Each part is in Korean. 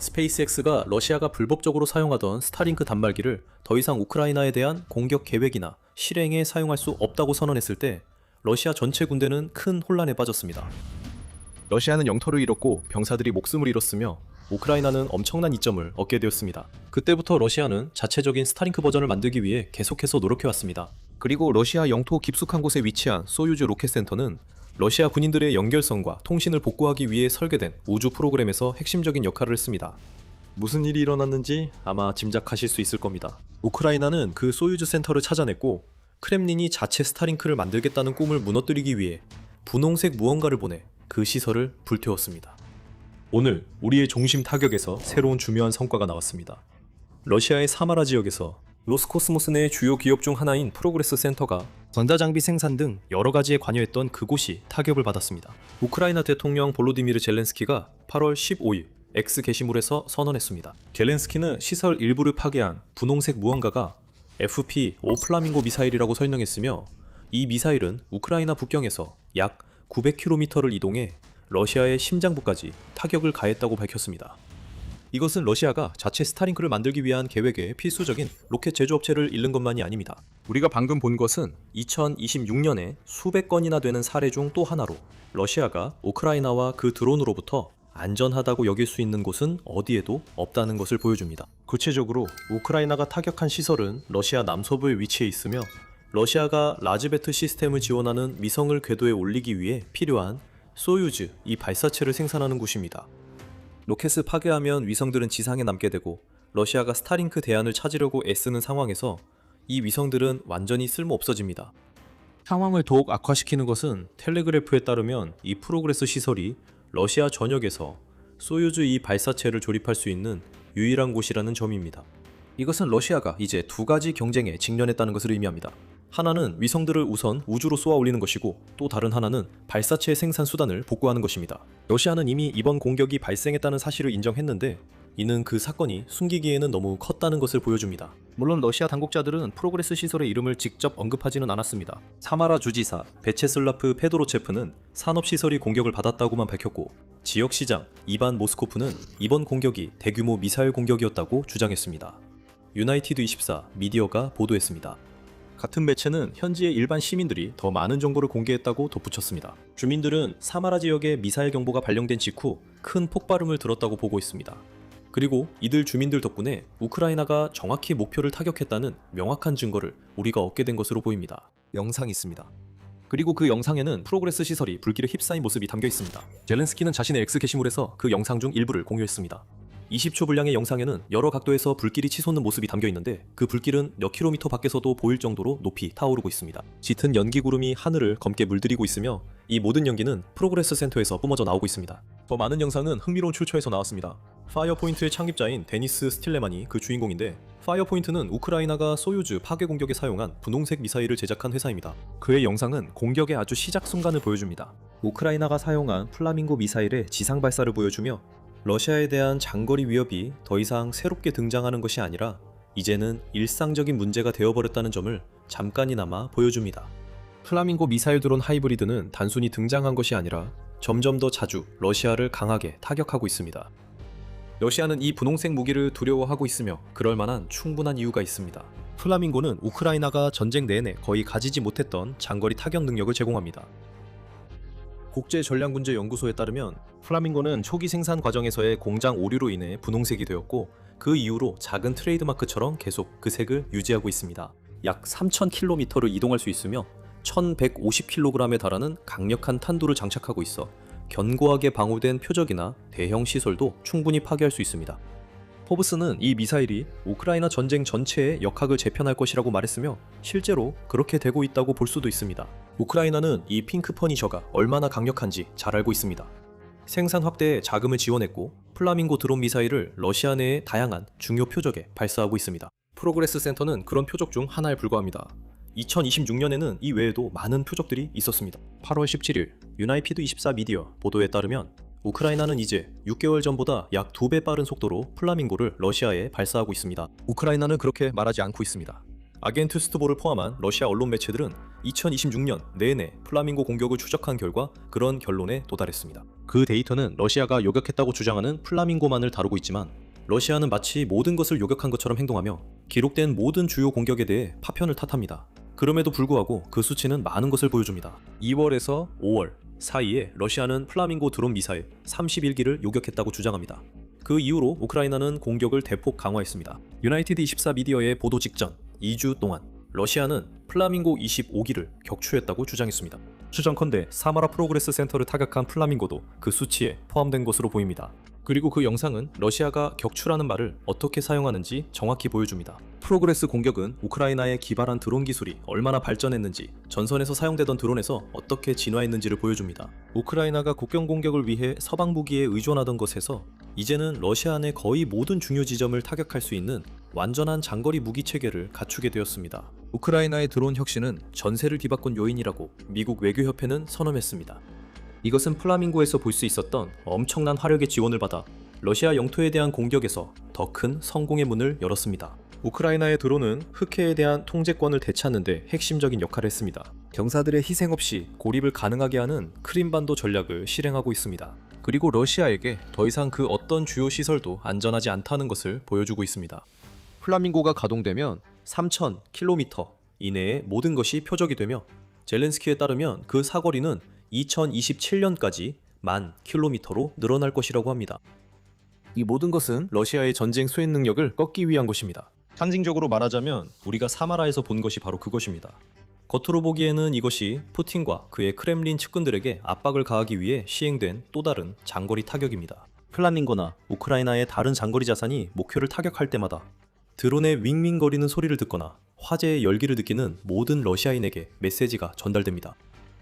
스페이스X가 러시아가 불법적으로 사용하던 스타링크 단말기를 더 이상 우크라이나에 대한 공격 계획이나 실행에 사용할 수 없다고 선언했을 때 러시아 전체 군대는 큰 혼란에 빠졌습니다. 러시아는 영토를 잃었고 병사들이 목숨을 잃었으며 우크라이나는 엄청난 이점을 얻게 되었습니다. 그때부터 러시아는 자체적인 스타링크 버전을 만들기 위해 계속해서 노력해왔습니다. 그리고 러시아 영토 깊숙한 곳에 위치한 소유즈 로켓 센터는 러시아 군인들의 연결성과 통신을 복구하기 위해 설계된 우주 프로그램에서 핵심적인 역할을 했습니다. 무슨 일이 일어났는지 아마 짐작하실 수 있을 겁니다. 우크라이나는 그 소유즈 센터를 찾아냈고 크렘린이 자체 스타링크를 만들겠다는 꿈을 무너뜨리기 위해 분홍색 무언가를 보내 그 시설을 불태웠습니다. 오늘 우리의 중심 타격에서 새로운 중요한 성과가 나왔습니다. 러시아의 사마라 지역에서 로스코스모스 내 주요 기업 중 하나인 프로그레스 센터가 전자장비 생산 등 여러 가지에 관여했던 그곳이 타격을 받았습니다. 우크라이나 대통령 볼로디미르 젤렌스키가 8월 15일 X 게시물에서 선언했습니다. 젤렌스키는 시설 일부를 파괴한 분홍색 무언가가 FP-5 플라밍고 미사일이라고 설명했으며 이 미사일은 우크라이나 북경에서 약 900km를 이동해 러시아의 심장부까지 타격을 가했다고 밝혔습니다. 이것은 러시아가 자체 스타링크를 만들기 위한 계획에 필수적인 로켓 제조업체를 잃는 것만이 아닙니다. 우리가 방금 본 것은 2026년에 수백 건이나 되는 사례 중 또 하나로 러시아가 우크라이나와 그 드론으로부터 안전하다고 여길 수 있는 곳은 어디에도 없다는 것을 보여줍니다. 구체적으로 우크라이나가 타격한 시설은 러시아 남서부에 위치해 있으며 러시아가 라즈베트 시스템을 지원하는 위성을 궤도에 올리기 위해 필요한 소유즈 이 발사체를 생산하는 곳입니다. 로켓을 파괴하면 위성들은 지상에 남게 되고 러시아가 스타링크 대안을 찾으려고 애쓰는 상황에서 이 위성들은 완전히 쓸모 없어집니다. 상황을 더욱 악화시키는 것은 텔레그래프에 따르면 이 프로그레스 시설이 러시아 전역에서 소유즈 이 발사체를 조립할 수 있는 유일한 곳이라는 점입니다. 이것은 러시아가 이제 두 가지 경쟁에 직면했다는 것을 의미합니다. 하나는 위성들을 우선 우주로 쏘아 올리는 것이고 또 다른 하나는 발사체 생산 수단을 복구하는 것입니다. 러시아는 이미 이번 공격이 발생했다는 사실을 인정했는데 이는 그 사건이 숨기기에는 너무 컸다는 것을 보여줍니다. 물론 러시아 당국자들은 프로그레스 시설의 이름을 직접 언급하지는 않았습니다. 사마라 주지사 베체슬라프 페도로체프는 산업시설이 공격을 받았다고만 밝혔고 지역시장 이반 모스코프는 이번 공격이 대규모 미사일 공격이었다고 주장했습니다. 유나이티드24 미디어가 보도했습니다. 같은 매체는 현지의 일반 시민들이 더 많은 정보를 공개했다고 덧붙였습니다. 주민들은 사마라 지역에 미사일 경보가 발령된 직후 큰 폭발음을 들었다고 보고 있습니다. 그리고 이들 주민들 덕분에 우크라이나가 정확히 목표를 타격했다는 명확한 증거를 우리가 얻게 된 것으로 보입니다. 영상이 있습니다. 그리고 그 영상에는 프로그레스 시설이 불길에 휩싸인 모습이 담겨 있습니다. 젤렌스키는 자신의 X 게시물에서 그 영상 중 일부를 공유했습니다. 20초 분량의 영상에는 여러 각도에서 불길이 치솟는 모습이 담겨 있는데 그 불길은 몇 킬로미터 밖에서도 보일 정도로 높이 타오르고 있습니다. 짙은 연기 구름이 하늘을 검게 물들이고 있으며 이 모든 연기는 프로그레스 센터에서 뿜어져 나오고 있습니다. 더 많은 영상은 흥미로운 출처에서 나왔습니다. 파이어포인트의 창립자인 데니스 스틸레만이 그 주인공인데 파이어포인트는 우크라이나가 소유즈 파괴 공격에 사용한 분홍색 미사일을 제작한 회사입니다. 그의 영상은 공격의 아주 시작 순간을 보여줍니다. 우크라이나가 사용한 플라밍고 미사일의 지상 발사를 보여주며 러시아에 대한 장거리 위협이 더 이상 새롭게 등장하는 것이 아니라 이제는 일상적인 문제가 되어버렸다는 점을 잠깐이나마 보여줍니다. 플라밍고 미사일 드론 하이브리드는 단순히 등장한 것이 아니라 점점 더 자주 러시아를 강하게 타격하고 있습니다. 러시아는 이 분홍색 무기를 두려워하고 있으며 그럴 만한 충분한 이유가 있습니다. 플라밍고는 우크라이나가 전쟁 내내 거의 가지지 못했던 장거리 타격 능력을 제공합니다. 국제전략문제연구소에 따르면 플라밍고는 초기 생산 과정에서의 공장 오류로 인해 분홍색이 되었고 그 이후로 작은 트레이드마크처럼 계속 그 색을 유지하고 있습니다. 약 3000km를 이동할 수 있으며 1150kg에 달하는 강력한 탄두를 장착하고 있어 견고하게 방호된 표적이나 대형 시설도 충분히 파괴할 수 있습니다. 포브스는 이 미사일이 우크라이나 전쟁 전체의 역학을 재편할 것이라고 말했으며 실제로 그렇게 되고 있다고 볼 수도 있습니다. 우크라이나는 이 핑크 퍼니셔가 얼마나 강력한지 잘 알고 있습니다. 생산 확대에 자금을 지원했고 플라밍고 드론 미사일을 러시아 내의 다양한 중요 표적에 발사하고 있습니다. 프로그레스 센터는 그런 표적 중 하나에 불과합니다. 2026년에는 이 외에도 많은 표적들이 있었습니다. 8월 17일 유나이티드24 미디어 보도에 따르면 우크라이나는 이제 6개월 전보다 약 2배 빠른 속도로 플라밍고를 러시아에 발사하고 있습니다. 우크라이나는 그렇게 말하지 않고 있습니다. 아겐투스트볼을 포함한 러시아 언론 매체들은 2026년 내내 플라밍고 공격을 추적한 결과 그런 결론에 도달했습니다. 그 데이터는 러시아가 요격했다고 주장하는 플라밍고만을 다루고 있지만 러시아는 마치 모든 것을 요격한 것처럼 행동하며 기록된 모든 주요 공격에 대해 파편을 탓합니다. 그럼에도 불구하고 그 수치는 많은 것을 보여줍니다. 2월에서 5월 사이에 러시아는 플라밍고 드론 미사일 31기를 요격했다고 주장합니다. 그 이후로 우크라이나는 공격을 대폭 강화했습니다. 유나이티드 24 미디어의 보도 직전 2주 동안 러시아는 플라밍고 25기를 격추했다고 주장했습니다. 추정컨대 사마라 프로그레스 센터를 타격한 플라밍고도 그 수치에 포함된 것으로 보입니다. 그리고 그 영상은 러시아가 격추라는 말을 어떻게 사용하는지 정확히 보여줍니다. 프로그레스 공격은 우크라이나에 기발한 드론 기술이 얼마나 발전했는지, 전선에서 사용되던 드론에서 어떻게 진화했는지를 보여줍니다. 우크라이나가 국경 공격을 위해 서방 무기에 의존하던 것에서 이제는 러시아 내 거의 모든 중요 지점을 타격할 수 있는 완전한 장거리 무기 체계를 갖추게 되었습니다. 우크라이나의 드론 혁신은 전세를 뒤바꾼 요인이라고 미국 외교협회는 선언했습니다. 이것은 플라밍고에서 볼 수 있었던 엄청난 화력의 지원을 받아 러시아 영토에 대한 공격에서 더 큰 성공의 문을 열었습니다. 우크라이나의 드론은 흑해에 대한 통제권을 되찾는 데 핵심적인 역할을 했습니다. 병사들의 희생 없이 고립을 가능하게 하는 크림반도 전략을 실행하고 있습니다. 그리고 러시아에게 더 이상 그 어떤 주요 시설도 안전하지 않다는 것을 보여주고 있습니다. 플라밍고가 가동되면 3,000km 이내에 모든 것이 표적이 되며 젤렌스키에 따르면 그 사거리는 2027년까지 10,000km로 늘어날 것이라고 합니다. 이 모든 것은 러시아의 전쟁 수행 능력을 꺾기 위한 것입니다. 상징적으로 말하자면 우리가 사마라에서 본 것이 바로 그것입니다. 겉으로 보기에는 이것이 푸틴과 그의 크렘린 측근들에게 압박을 가하기 위해 시행된 또 다른 장거리 타격입니다. 플라밍고나 우크라이나의 다른 장거리 자산이 목표를 타격할 때마다 드론의 윙윙거리는 소리를 듣거나 화재의 열기를 느끼는 모든 러시아인에게 메시지가 전달됩니다.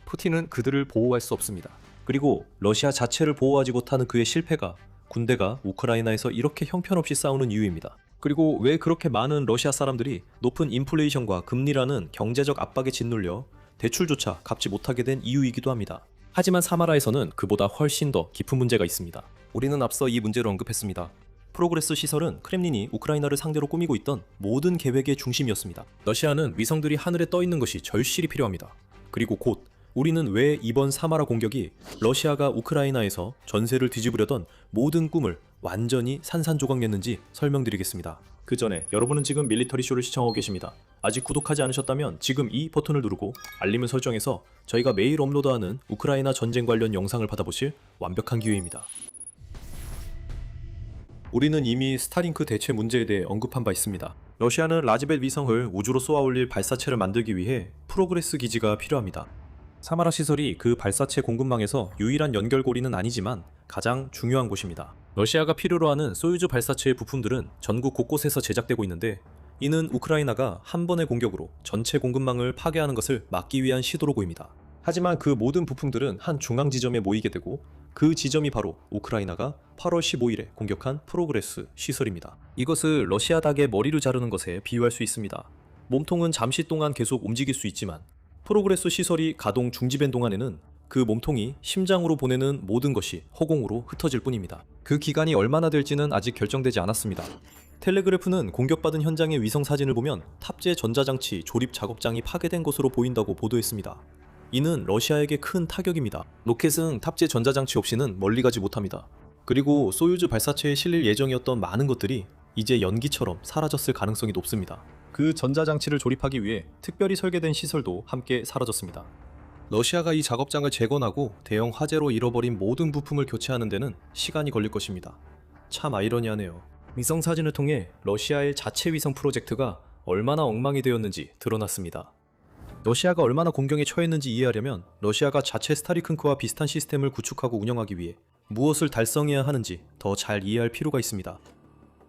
푸틴은 그들을 보호할 수 없습니다. 그리고 러시아 자체를 보호하지 못하는 그의 실패가 군대가 우크라이나에서 이렇게 형편없이 싸우는 이유입니다. 그리고 왜 그렇게 많은 러시아 사람들이 높은 인플레이션과 금리라는 경제적 압박에 짓눌려 대출조차 갚지 못하게 된 이유이기도 합니다. 하지만 사마라에서는 그보다 훨씬 더 깊은 문제가 있습니다. 우리는 앞서 이 문제를 언급했습니다. 프로그레스 시설은 크렘린이 우크라이나를 상대로 꾸미고 있던 모든 계획의 중심이었습니다. 러시아는 위성들이 하늘에 떠 있는 것이 절실히 필요합니다. 그리고 곧 우리는 왜 이번 사마라 공격이 러시아가 우크라이나에서 전세를 뒤집으려던 모든 꿈을 완전히 산산조각냈는지 설명드리겠습니다. 그 전에 여러분은 지금 밀리터리 쇼를 시청하고 계십니다. 아직 구독하지 않으셨다면 지금 이 버튼을 누르고 알림을 설정해서 저희가 매일 업로드하는 우크라이나 전쟁 관련 영상을 받아보실 완벽한 기회입니다. 우리는 이미 스타링크 대체 문제에 대해 언급한 바 있습니다. 러시아는 라즈벳 위성을 우주로 쏘아 올릴 발사체를 만들기 위해 프로그레스 기지가 필요합니다. 사마라 시설이 그 발사체 공급망에서 유일한 연결고리는 아니지만 가장 중요한 곳입니다. 러시아가 필요로 하는 소유주 발사체의 부품들은 전국 곳곳에서 제작되고 있는데 이는 우크라이나가 한 번의 공격으로 전체 공급망을 파괴하는 것을 막기 위한 시도로 보입니다. 하지만 그 모든 부품들은 한 중앙 지점에 모이게 되고 그 지점이 바로 우크라이나가 8월 15일에 공격한 프로그레스 시설입니다. 이것을 러시아 닭의 머리를 자르는 것에 비유할 수 있습니다. 몸통은 잠시 동안 계속 움직일 수 있지만 프로그레스 시설이 가동 중지된 동안에는 그 몸통이 심장으로 보내는 모든 것이 허공으로 흩어질 뿐입니다. 그 기간이 얼마나 될지는 아직 결정되지 않았습니다. 텔레그래프는 공격받은 현장의 위성 사진을 보면 탑재 전자장치 조립 작업장이 파괴된 것으로 보인다고 보도했습니다. 이는 러시아에게 큰 타격입니다. 로켓은 탑재 전자장치 없이는 멀리 가지 못합니다. 그리고 소유주 발사체에 실릴 예정이었던 많은 것들이 이제 연기처럼 사라졌을 가능성이 높습니다. 그 전자장치를 조립하기 위해 특별히 설계된 시설도 함께 사라졌습니다. 러시아가 이 작업장을 재건하고 대형 화재로 잃어버린 모든 부품을 교체하는 데는 시간이 걸릴 것입니다. 참 아이러니하네요. 위성 사진을 통해 러시아의 자체 위성 프로젝트가 얼마나 엉망이 되었는지 드러났습니다. 러시아가 얼마나 공경에 처했는지 이해하려면 러시아가 자체 스타리큰크와 비슷한 시스템을 구축하고 운영하기 위해 무엇을 달성해야 하는지 더 잘 이해할 필요가 있습니다.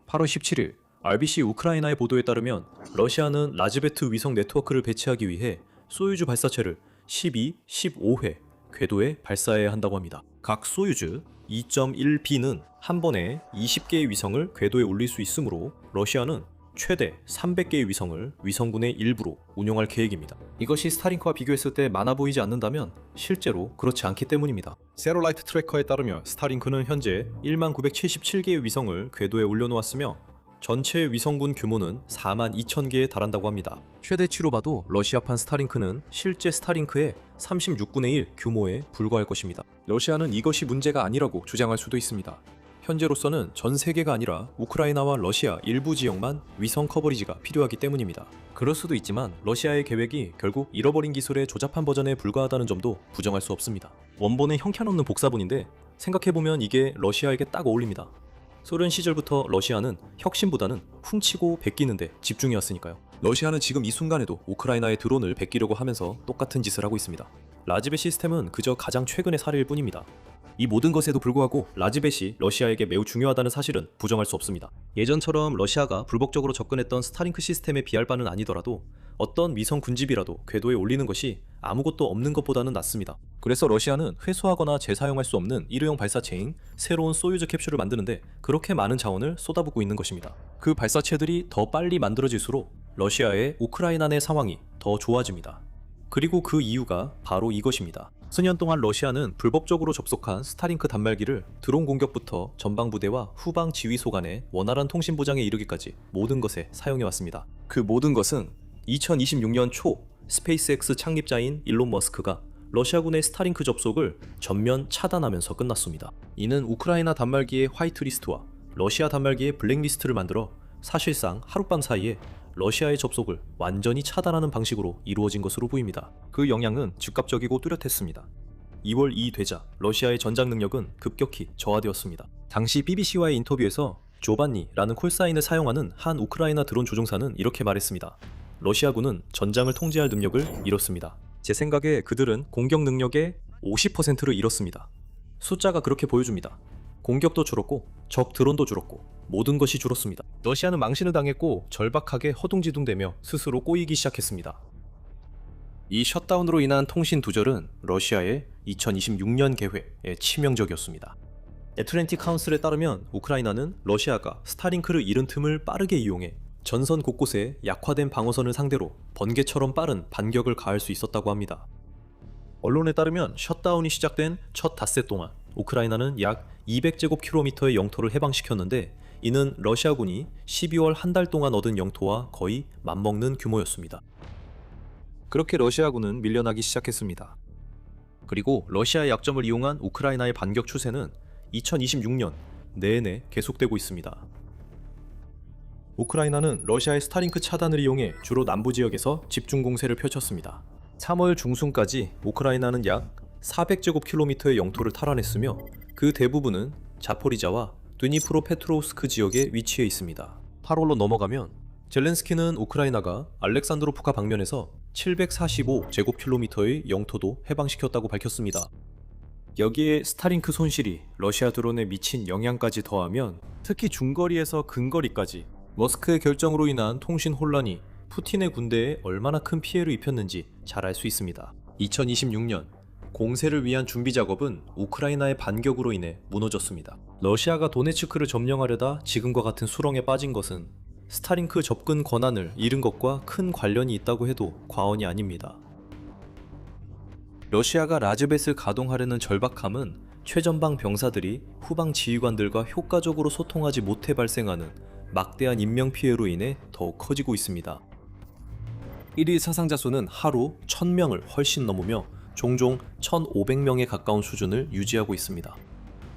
8월 17일 RBC 우크라이나의 보도에 따르면 러시아는 라즈베트 위성 네트워크를 배치하기 위해 소유주 발사체를 12, 15회 궤도에 발사해야 한다고 합니다. 각 소유주 2.1B는 한 번에 20개의 위성을 궤도에 올릴 수 있으므로 러시아는 최대 300개의 위성을 위성군의 일부로 운용할 계획입니다. 이것이 스타링크와 비교했을 때 많아 보이지 않는다면 실제로 그렇지 않기 때문입니다. 세로라이트 트래커에 따르면 스타링크는 현재 1977개의 위성을 궤도에 올려놓았으며 전체 위성군 규모는 4만 2천 개에 달한다고 합니다. 최대치로 봐도 러시아판 스타링크는 실제 스타링크의 36분의 1 규모에 불과할 것입니다. 러시아는 이것이 문제가 아니라고 주장할 수도 있습니다. 현재로서는 전 세계가 아니라 우크라이나와 러시아 일부 지역만 위성 커버리지가 필요하기 때문입니다. 그럴 수도 있지만 러시아의 계획이 결국 잃어버린 기술의 조잡한 버전에 불과하다는 점도 부정할 수 없습니다. 원본은 형편없는 복사본인데 생각해보면 이게 러시아에게 딱 어울립니다. 소련 시절부터 러시아는 혁신보다는 훔치고 베끼는데 집중해왔으니까요. 러시아는 지금 이 순간에도 우크라이나의 드론을 베끼려고 하면서 똑같은 짓을 하고 있습니다. 라즈벳 시스템은 그저 가장 최근의 사례일 뿐입니다. 이 모든 것에도 불구하고 라즈벳이 러시아에게 매우 중요하다는 사실은 부정할 수 없습니다. 예전처럼 러시아가 불법적으로 접근했던 스타링크 시스템에 비할 바는 아니더라도 어떤 위성 군집이라도 궤도에 올리는 것이 아무것도 없는 것보다는 낫습니다. 그래서 러시아는 회수하거나 재사용할 수 없는 일회용 발사체인 새로운 소유즈 캡슐을 만드는데 그렇게 많은 자원을 쏟아붓고 있는 것입니다. 그 발사체들이 더 빨리 만들어질수록 러시아의 우크라이나 내 상황이 더 좋아집니다. 그리고 그 이유가 바로 이것입니다. 수년 동안 러시아는 불법적으로 접속한 스타링크 단말기를 드론 공격부터 전방 부대와 후방 지휘소 간의 원활한 통신 보장에 이르기까지 모든 것에 사용해왔습니다. 그 모든 것은 2026년 초 스페이스X 창립자인 일론 머스크가 러시아군의 스타링크 접속을 전면 차단하면서 끝났습니다. 이는 우크라이나 단말기의 화이트리스트와 러시아 단말기의 블랙리스트를 만들어 사실상 하룻밤 사이에 러시아의 접속을 완전히 차단하는 방식으로 이루어진 것으로 보입니다. 그 영향은 즉각적이고 뚜렷했습니다. 2월 2일 되자 러시아의 전장 능력은 급격히 저하되었습니다. 당시 BBC와의 인터뷰에서 조반니라는 콜사인을 사용하는 한 우크라이나 드론 조종사는 이렇게 말했습니다. 러시아군은 전장을 통제할 능력을 잃었습니다. 제 생각에 그들은 공격 능력의 50%를 잃었습니다. 숫자가 그렇게 보여줍니다. 공격도 줄었고 적 드론도 줄었고 모든 것이 줄었습니다. 러시아는 망신을 당했고 절박하게 허둥지둥대며 스스로 꼬이기 시작했습니다. 이 셧다운으로 인한 통신 두절은 러시아의 2026년 계획에 치명적이었습니다. 애틀랜틱 카운슬에 따르면 우크라이나는 러시아가 스타링크를 잃은 틈을 빠르게 이용해 전선 곳곳에 약화된 방어선을 상대로 번개처럼 빠른 반격을 가할 수 있었다고 합니다. 언론에 따르면 셧다운이 시작된 첫 닷새 동안 우크라이나는 약 200제곱킬로미터의 영토를 해방시켰는데 이는 러시아군이 12월 한 달 동안 얻은 영토와 거의 맞먹는 규모였습니다. 그렇게 러시아군은 밀려나기 시작했습니다. 그리고 러시아의 약점을 이용한 우크라이나의 반격 추세는 2026년 내내 계속되고 있습니다. 우크라이나는 러시아의 스타링크 차단을 이용해 주로 남부 지역에서 집중 공세를 펼쳤습니다. 3월 중순까지 우크라이나는 약 400제곱킬로미터의 영토를 탈환했으며 그 대부분은 자포리자와 드니프로페트로우스크 지역에 위치해 있습니다. 8월로 넘어가면 젤렌스키는 우크라이나가 알렉산드로프카 방면에서 745제곱킬로미터의 영토도 해방시켰다고 밝혔습니다. 여기에 스타링크 손실이 러시아 드론에 미친 영향까지 더하면 특히 중거리에서 근거리까지 머스크의 결정으로 인한 통신 혼란이 푸틴의 군대에 얼마나 큰 피해를 입혔는지 잘 알 수 있습니다. 2026년 공세를 위한 준비 작업은 우크라이나의 반격으로 인해 무너졌습니다. 러시아가 도네츠크를 점령하려다 지금과 같은 수렁에 빠진 것은 스타링크 접근 권한을 잃은 것과 큰 관련이 있다고 해도 과언이 아닙니다. 러시아가 라즈벳을 가동하려는 절박함은 최전방 병사들이 후방 지휘관들과 효과적으로 소통하지 못해 발생하는 막대한 인명피해로 인해 더욱 커지고 있습니다. 1일 사상자 수는 하루 1000명을 훨씬 넘으며 종종 1500명에 가까운 수준을 유지하고 있습니다.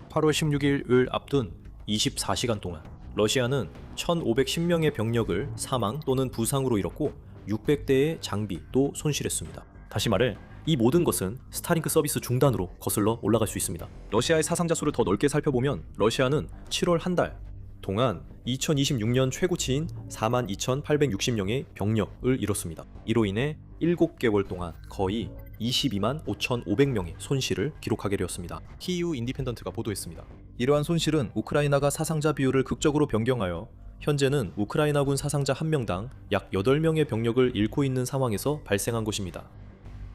8월 16일을 앞둔 24시간 동안 러시아는 1510명의 병력을 사망 또는 부상으로 잃었고 600대의 장비도 손실했습니다. 다시 말해 이 모든 것은 스타링크 서비스 중단으로 거슬러 올라갈 수 있습니다. 러시아의 사상자 수를 더 넓게 살펴보면 러시아는 7월 한 달 동안 2026년 최고치인 42,860명의 병력을 잃었습니다. 이로 인해 7개월 동안 거의 22만 5,500명의 손실을 기록하게 되었습니다. 키이우 인디펜던트가 보도했습니다. 이러한 손실은 우크라이나가 사상자 비율을 극적으로 변경하여 현재는 우크라이나군 사상자 1명당 약 8명의 병력을 잃고 있는 상황에서 발생한 것입니다.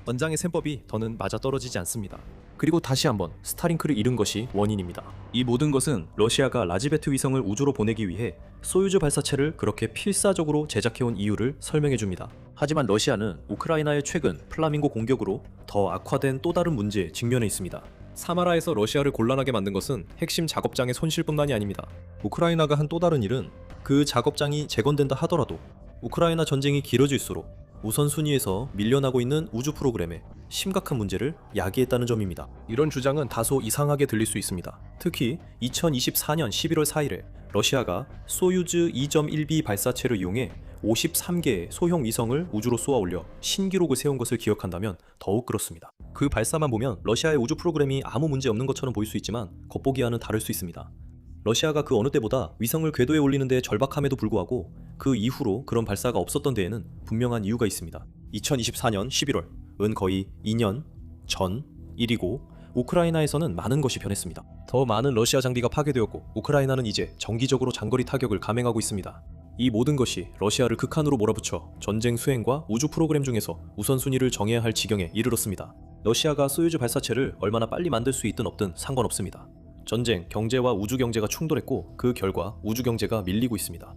원장의 셈법이 더는 맞아떨어지지 않습니다. 그리고 다시 한번 스타링크를 잃은 것이 원인입니다. 이 모든 것은 러시아가 라즈베트 위성을 우주로 보내기 위해 소유즈 발사체를 그렇게 필사적으로 제작해온 이유를 설명해줍니다. 하지만 러시아는 우크라이나의 최근 플라밍고 공격으로 더 악화된 또 다른 문제에 직면해 있습니다. 사마라에서 러시아를 곤란하게 만든 것은 핵심 작업장의 손실뿐만이 아닙니다. 우크라이나가 한 또 다른 일은 그 작업장이 재건된다 하더라도 우크라이나 전쟁이 길어질수록 우선순위에서 밀려나고 있는 우주 프로그램에 심각한 문제를 야기했다는 점입니다. 이런 주장은 다소 이상하게 들릴 수 있습니다. 특히 2024년 11월 4일에 러시아가 소유즈 2.1B 발사체를 이용해 53개의 소형 위성을 우주로 쏘아 올려 신기록을 세운 것을 기억한다면 더욱 그렇습니다. 그 발사만 보면 러시아의 우주 프로그램이 아무 문제 없는 것처럼 보일 수 있지만 겉보기와는 다를 수 있습니다. 러시아가 그 어느 때보다 위성을 궤도에 올리는 데 절박함에도 불구하고 그 이후로 그런 발사가 없었던 데에는 분명한 이유가 있습니다. 2024년 11월은 거의 2년 전 일이고 우크라이나에서는 많은 것이 변했습니다. 더 많은 러시아 장비가 파괴되었고 우크라이나는 이제 정기적으로 장거리 타격을 감행하고 있습니다. 이 모든 것이 러시아를 극한으로 몰아붙여 전쟁 수행과 우주 프로그램 중에서 우선순위를 정해야 할 지경에 이르렀습니다. 러시아가 소유즈 발사체를 얼마나 빨리 만들 수 있든 없든 상관없습니다. 전쟁, 경제와 우주 경제가 충돌했고 그 결과 우주 경제가 밀리고 있습니다.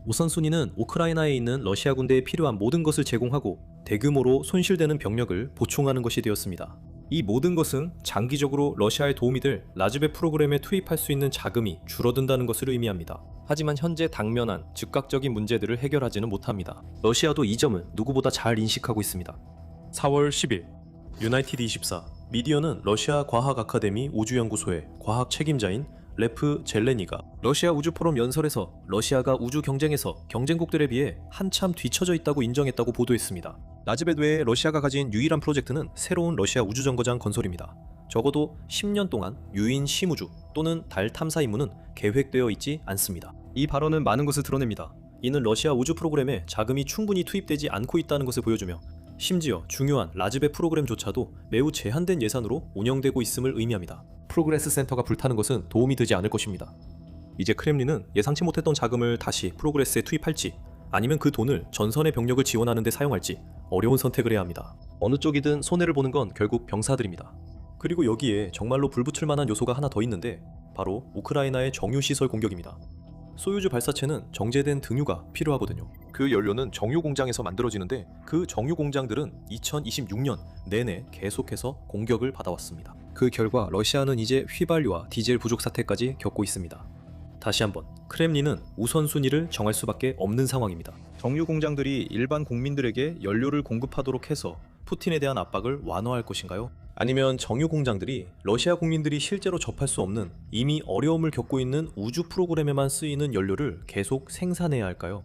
우선순위는 우크라이나에 있는 러시아 군대에 필요한 모든 것을 제공하고 대규모로 손실되는 병력을 보충하는 것이 되었습니다. 이 모든 것은 장기적으로 러시아에 도움이 될 라즈베 프로그램에 투입할 수 있는 자금이 줄어든다는 것을 의미합니다. 하지만 현재 당면한 즉각적인 문제들을 해결하지는 못합니다. 러시아도 이 점을 누구보다 잘 인식하고 있습니다. 4월 10일 유나이티드 24 미디어는 러시아 과학 아카데미 우주연구소의 과학 책임자인 레프 젤레니가 러시아 우주 포럼 연설에서 러시아가 우주 경쟁에서 경쟁국들에 비해 한참 뒤처져 있다고 인정했다고 보도했습니다. 라즈베 외에 러시아가 가진 유일한 프로젝트는 새로운 러시아 우주정거장 건설입니다. 적어도 10년 동안 유인 심우주 또는 달 탐사 임무는 계획되어 있지 않습니다. 이 발언은 많은 것을 드러냅니다. 이는 러시아 우주 프로그램에 자금이 충분히 투입되지 않고 있다는 것을 보여주며 심지어 중요한 라즈베 프로그램조차도 매우 제한된 예산으로 운영되고 있음을 의미합니다. 프로그레스 센터가 불타는 것은 도움이 되지 않을 것입니다. 이제 크렘린은 예상치 못했던 자금을 다시 프로그레스에 투입할지 아니면 그 돈을 전선의 병력을 지원하는 데 사용할지 어려운 선택을 해야 합니다. 어느 쪽이든 손해를 보는 건 결국 병사들입니다. 그리고 여기에 정말로 불붙을 만한 요소가 하나 더 있는데 바로 우크라이나의 정유시설 공격입니다. 소유즈 발사체는 정제된 등유가 필요하거든요. 그 연료는 정유 공장에서 만들어지는데 그 정유 공장들은 2026년 내내 계속해서 공격을 받아왔습니다. 그 결과 러시아는 이제 휘발유와 디젤 부족 사태까지 겪고 있습니다. 다시 한번 크렘린은 우선순위를 정할 수밖에 없는 상황입니다. 정유 공장들이 일반 국민들에게 연료를 공급하도록 해서 푸틴에 대한 압박을 완화할 것인가요? 아니면 정유 공장들이 러시아 국민들이 실제로 접할 수 없는 이미 어려움을 겪고 있는 우주 프로그램에만 쓰이는 연료를 계속 생산해야 할까요?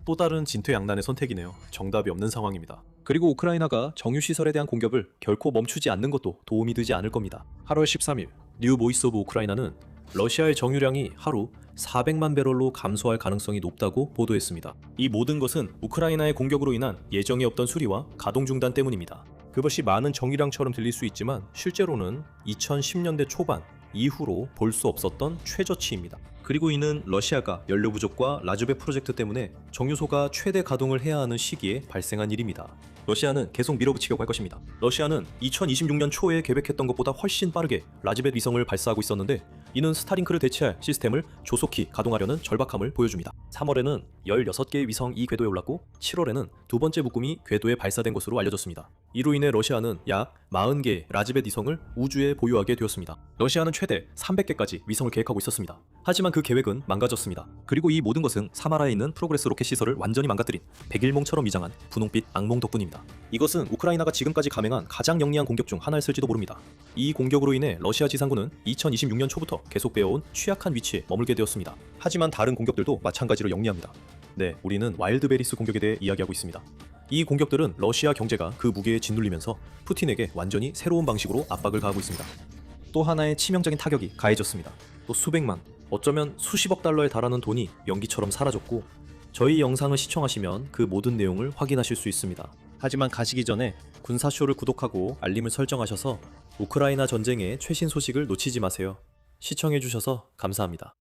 또 다른 진퇴양난의 선택이네요. 정답이 없는 상황입니다. 그리고 우크라이나가 정유 시설에 대한 공격을 결코 멈추지 않는 것도 도움이 되지 않을 겁니다. 8월 13일 뉴 보이스 오브 우크라이나는 러시아의 정유량이 하루 400만 배럴로 감소할 가능성이 높다고 보도했습니다. 이 모든 것은 우크라이나의 공격으로 인한 예정에 없던 수리와 가동 중단 때문입니다. 그것이 많은 정유량처럼 들릴 수 있지만 실제로는 2010년대 초반 이후로 볼 수 없었던 최저치입니다. 그리고 이는 러시아가 연료 부족과 라즈베 프로젝트 때문에 정유소가 최대 가동을 해야 하는 시기에 발생한 일입니다. 러시아는 계속 밀어붙이려고 할 것입니다. 러시아는 2026년 초에 계획했던 것보다 훨씬 빠르게 라즈베 위성을 발사하고 있었는데 이는 스타링크를 대체할 시스템을 조속히 가동하려는 절박함을 보여줍니다. 3월에는 16개의 위성이 궤도에 올랐고 7월에는 두 번째 묶음이 궤도에 발사된 것으로 알려졌습니다. 이로 인해 러시아는 약 40개의 라즈베 위성을 우주에 보유하게 되었습니다. 러시아는 최대 300개까지 위성을 계획하고 있었습니다. 하지만 그 계획은 망가졌습니다. 그리고 이 모든 것은 사마라에 있는 프로그레스 로켓 시설을 완전히 망가뜨린 백일몽처럼 위장한 분홍빛 악몽 덕분입니다. 이것은 우크라이나가 지금까지 감행한 가장 영리한 공격 중 하나였을지도 모릅니다. 이 공격으로 인해 러시아 지상군은 2026년 초부터 계속 배워온 취약한 위치에 머물게 되었습니다. 하지만 다른 공격들도 마찬가지로 영리합니다. 네, 우리는 와일드베리스 공격에 대해 이야기하고 있습니다. 이 공격들은 러시아 경제가 그 무게에 짓눌리면서 푸틴에게 완전히 새로운 방식으로 압박을 가하고 있습니다. 또 하나의 치명적인 타격이 가해졌습니다. 또 수백만, 어쩌면 수십억 달러에 달하는 돈이 연기처럼 사라졌고 저희 영상을 시청하시면 그 모든 내용을 확인하실 수 있습니다. 하지만 가시기 전에 군사쇼를 구독하고 알림을 설정하셔서 우크라이나 전쟁의 최신 소식을 놓치지 마세요. 시청해주셔서 감사합니다.